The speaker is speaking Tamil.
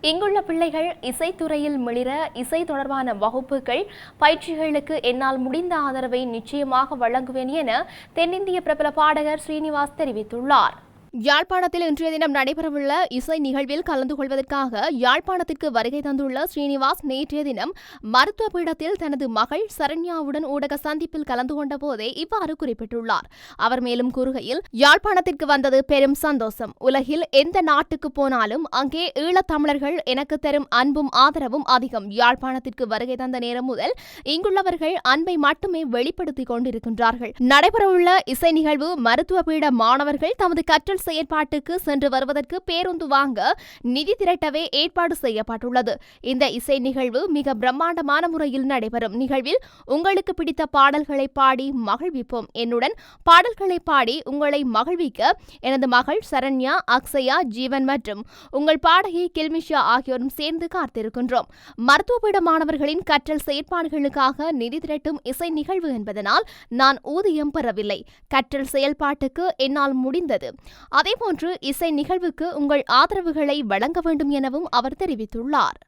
இங்குள்ள பிள்ளைகள் இசைத்துறையில் மிளிர இசை தொடர்பான வகுப்புகள் பயிற்சிகளுக்கு என்னால் முடிந்த ஆதரவை நிச்சயமாக வழங்குவேன் என தென்னிந்திய பிரபல பாடகர் ஸ்ரீனிவாஸ் தெரிவித்துள்ளார். யாழ்ப்பாணத்தில் இன்றைய தினம் நடைபெறவுள்ள இசை நிகழ்வில் கலந்து கொள்வதற்காக யாழ்ப்பாணத்திற்கு வருகை தந்துள்ள ஸ்ரீனிவாஸ் நேற்றைய தினம் மருத்துவ பீடத்தில் தனது மகள் சரண்யாவுடன் ஊடக சந்திப்பில் கலந்து கொண்ட போதே இவ்வாறு குறிப்பிட்டுள்ளார். அவர் மேலும் கூறுகையில், யாழ்ப்பாணத்திற்கு வந்தது பெரும் சந்தோஷம். உலகில் எந்த நாட்டுக்கு போனாலும் அங்கே ஈழத்தமிழர்கள் எனக்கு தரும் அன்பும் ஆதரவும் அதிகம். யாழ்ப்பாணத்திற்கு வருகை தந்த நேரம் முதல் இங்குள்ளவர்கள் அன்பை மட்டுமே வெளிப்படுத்திக் கொண்டிருக்கின்றார்கள். நடைபெறவுள்ள இசை நிகழ்வு மருத்துவ பீட மாணவர்கள் தமது கற்றல் செயற்பாட்டுக்கு சென்று வருவதற்கு பேருந்து வாங்க நிதி திரட்டவே ஏற்பாடு செய்யப்பட்டுள்ளது. இந்த இசை நிகழ்வு மிக பிரம்மாண்டமான முறையில் நடைபெறும். நிகழ்வில் உங்களுக்கு பிடித்த பாடல்களை பாடி மகிழ்விப்போம். என்னுடன் பாடல்களை பாடி உங்களை மகிழ்விக்க எனது மகள் சரண்யா, அக்ஷயா, ஜீவன் மற்றும் உங்கள் பாடகி கில்மிஷா ஆகியோரும் சேர்ந்து காத்திருக்கின்றோம். மருத்துவபீட மாணவர்களின் கற்றல் செயற்பாடுகளுக்காக நிதி திரட்டும் இசை நிகழ்வு என்பதனால் நான் ஊதியம் பெறவில்லை. கற்றல் செயல்பாட்டுக்கு என்னால் முடிந்தது. அதேபோன்று இசை நிகழ்வுக்கு உங்கள் ஆதரவுகளை வழங்க வேண்டும் எனவும் அவர் தெரிவித்துள்ளார்.